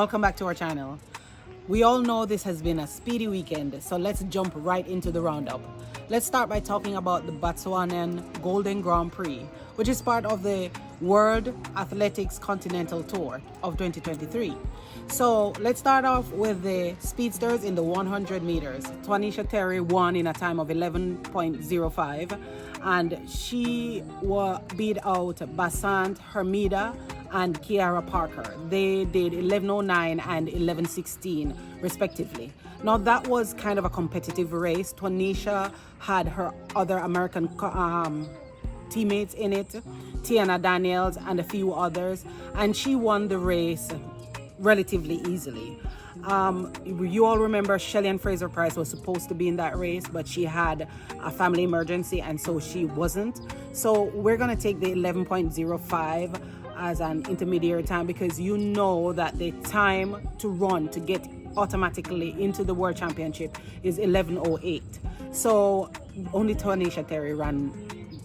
welcome back to our channel. We all know this has been a speedy weekend, so let's jump right into the roundup. Let's start by talking about the Botswanan Golden Grand Prix, which is part of the World Athletics Continental Tour of 2023. So let's start off with the speedsters in the 100 meters. Twanisha Terry won in a time of 11.05, and she beat out Basant Hermida and Kiara Parker. They did 11:09 and 11:16 respectively. Now that was kind of a competitive race. Twanisha had her other American teammates in it, Tiana Daniels and a few others, and she won the race relatively easily. You all remember Shelly-Ann Fraser-Pryce was supposed to be in that race, but she had a family emergency and so she wasn't. So we're gonna take the 11.05 as an intermediate time, because you know that the time to run to get automatically into the World Championship is 11:08. So only Twanisha Terry ran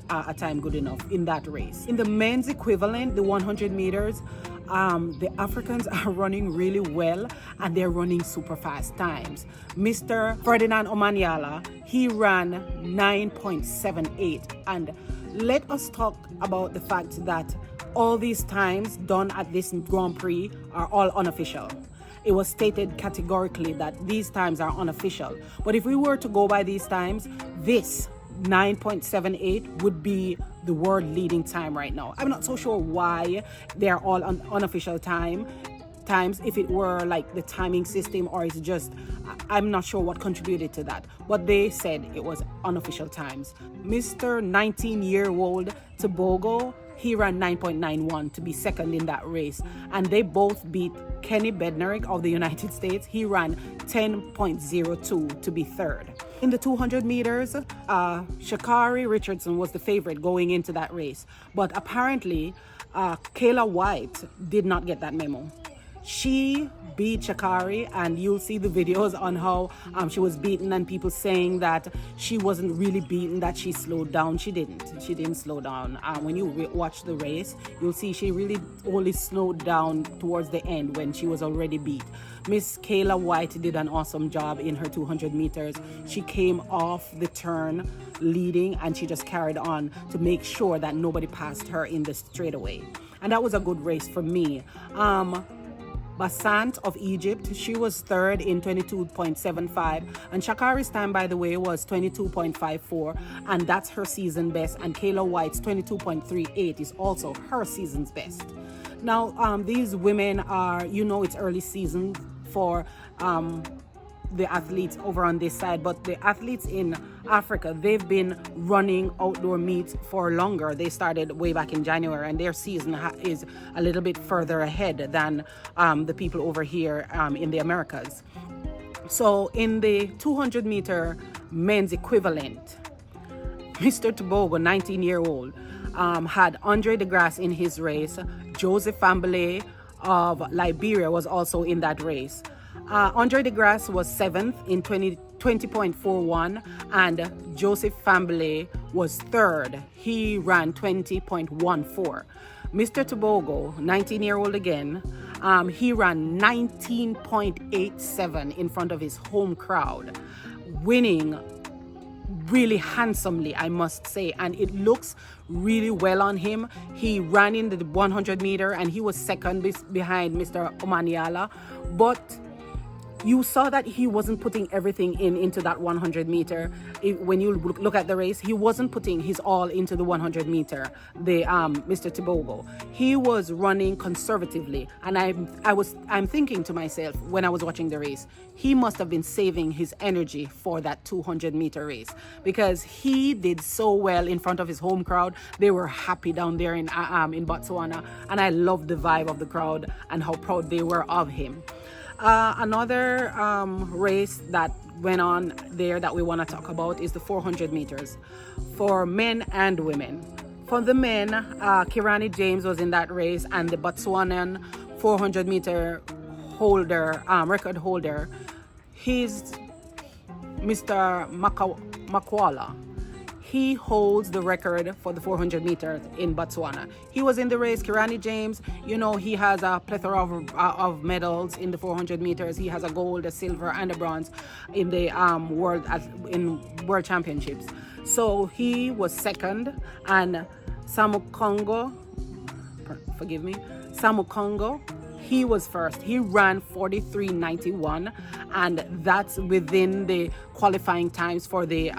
a time good enough in that race. In the men's equivalent, the 100 meters, the Africans are running really well and they're running super fast times. Mr. Ferdinand Omanyala, he ran 9.78, and let us talk about the fact that all these times done at this Grand Prix are all unofficial. It was stated categorically that these times are unofficial. But if we were to go by these times, this 9.78 would be the world leading time right now. I'm not so sure why they're all unofficial times, if it were like the timing system or it's just, I'm not sure what contributed to that, but they said it was unofficial times. Mr. 19-year-old Tobago, he ran 9.91 to be second in that race, and they both beat Kenny Bednarik of the United States. He ran 10.02 to be third. In the 200 meters, Sha'Carri Richardson was the favorite going into that race, but apparently Kayla White did not get that memo. She beat Sha'Carri, and you'll see the videos on how she was beaten and people saying that she wasn't really beaten, that she slowed down. She didn't slow down. When you watch the race, you'll see she really only slowed down towards the end when she was already beat. Miss Kayla White did an awesome job in her 200 meters. She came off the turn leading and she just carried on to make sure that nobody passed her in the straightaway. And that was a good race for me. Basant of Egypt, she was third in 22.75, and Sha'Carri's time, by the way, was 22.54, and that's her season best, and Kayla White's 22.38 is also her season's best. Now these women are, you know, it's early season for the athletes over on this side, but the athletes in Africa, they've been running outdoor meets for longer. They started way back in January, and their season is a little bit further ahead than the people over here in the Americas. So in the 200 meter men's equivalent, Mr. Tobago, 19-year-old, had Andre DeGrasse in his race. Joseph Fambele of Liberia was also in that race. Andre DeGrasse was 7th in 20.41, and Joseph Fambele was 3rd. He ran 20.14. Mr. Tobago, 19-year-old again, he ran 19.87 in front of his home crowd, winning really handsomely, I must say, and it looks really well on him. He ran in the 100 meter and he was second behind Mr. Omanyala, but you saw that he wasn't putting everything into that 100 meter. When you look at the race, he wasn't putting his all into the 100 meter, Mr. Tobago. He was running conservatively, and I'm thinking to myself when I was watching the race, he must have been saving his energy for that 200 meter race, because he did so well in front of his home crowd. They were happy down there in Botswana, and I loved the vibe of the crowd and how proud they were of him. Another race that went on there that we want to talk about is the 400 meters for men and women. For the men, Kirani James was in that race, and the Botswanan 400 meter record holder, he's Mr. Makwala. He holds the record for the 400 meters in Botswana. He was in the race. Kirani James, you know, he has a plethora of medals in the 400 meters. He has a gold, a silver, and a bronze in the world championships. So he was second, and Samu Congo, he was first. He ran 43.91, and that's within the qualifying times for the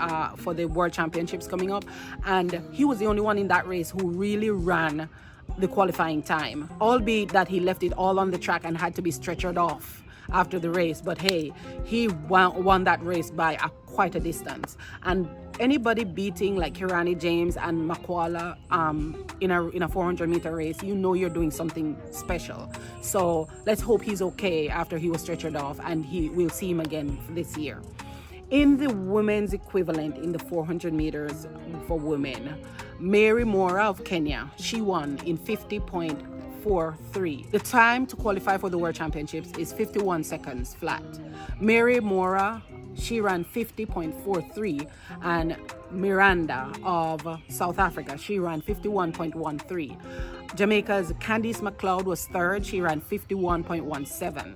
world championships coming up. And he was the only one in that race who really ran the qualifying time, albeit that he left it all on the track and had to be stretchered off after the race. But hey, he won that race by quite a distance. And anybody beating like Kirani James and Makwala in a 400 meter race, you know you're doing something special. So let's hope he's okay after he was stretchered off, and we'll see him again this year. In the women's equivalent in the 400 meters for women, Mary Mora of Kenya, she won in 50.43. The time to qualify for the World Championships is 51 seconds flat. Mary Mora, she ran 50.43, and Miranda of South Africa, she ran 51.13. Jamaica's Candice McLeod was third. She ran 51.17.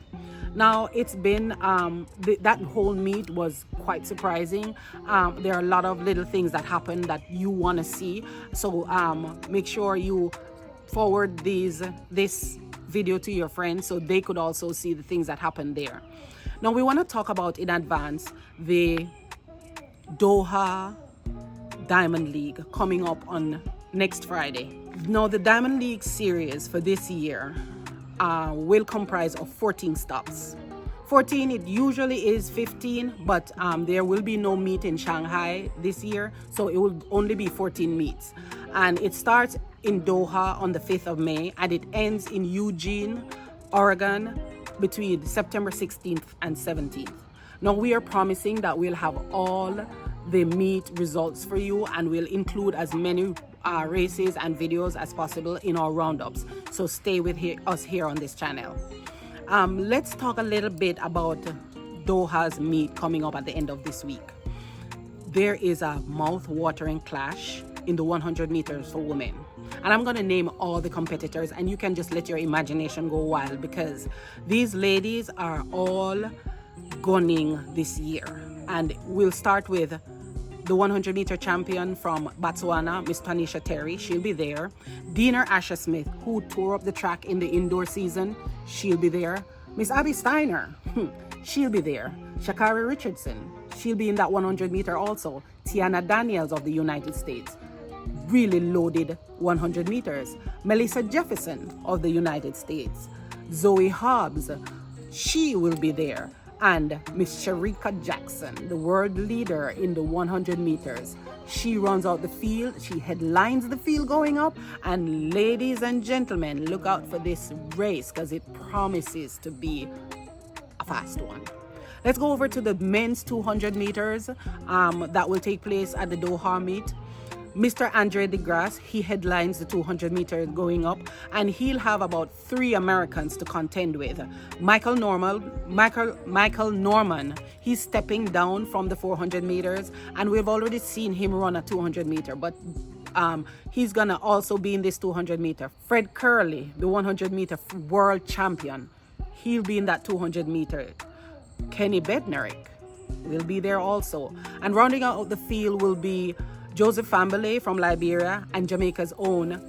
Now, it's been, that whole meet was quite surprising. There are a lot of little things that happen that you want to see. So make sure you forward this video to your friends so they could also see the things that happened there. Now, we want to talk about in advance the Doha Diamond League coming up on next Friday. Now, the Diamond League series for this year will comprise of 14 stops. 14, it usually is 15, but there will be no meet in Shanghai this year, so it will only be 14 meets. And it starts in Doha on the 5th of May, and it ends in Eugene, Oregon, between September 16th and 17th. Now, we are promising that we'll have all the meet results for you, and we'll include as many races and videos as possible in our roundups. So stay with us here on this channel. Let's talk a little bit about Doha's meet coming up at the end of this week. There is a mouth-watering clash in the 100 meters for women. And I'm going to name all the competitors, and you can just let your imagination go wild, because these ladies are all gunning this year. And we'll start with the 100 meter champion from Botswana, Miss Tanisha Terry. She'll be there. Diener Asher Smith, who tore up the track in the indoor season, she'll be there. Miss Abby Steiner, she'll be there. Shakari Richardson, she'll be in that 100 meter also. Tiana Daniels of the United States, really loaded 100 meters. Melissa Jefferson of the United States. Zoe Hobbs, she will be there. And Miss Sharika Jackson, the world leader in the 100 meters. She runs out the field, she headlines the field going up, and ladies and gentlemen, look out for this race because it promises to be a fast one. Let's go over to the men's 200 meters that will take place at the Doha meet. Mr. Andre DeGrasse, he headlines the 200 meters going up, and he'll have about 3 Americans to contend with. Michael Norman, he's stepping down from the 400 meters, and we've already seen him run a 200 meter, but he's gonna also be in this 200 meter. Fred Curley, the 100 meter world champion, he'll be in that 200 meter. Kenny Bednarek will be there also. And rounding out the field will be Joseph Fambele from Liberia and Jamaica's own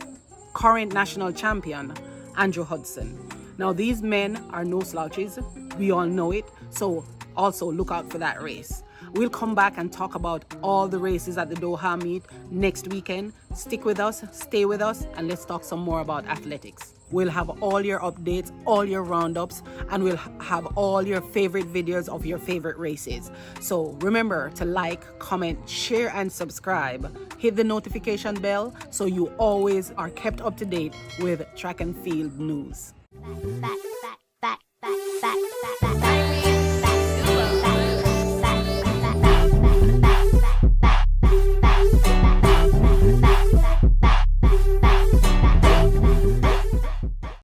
current national champion, Andrew Hudson. Now, these men are no slouches. We all know it. So also look out for that race. We'll come back and talk about all the races at the Doha meet next weekend. Stick with us, stay with us, and let's talk some more about athletics. We'll have all your updates, all your roundups, and we'll have all your favorite videos of your favorite races. So remember to like, comment, share, and subscribe. Hit the notification bell so you always are kept up to date with track and field news. Back.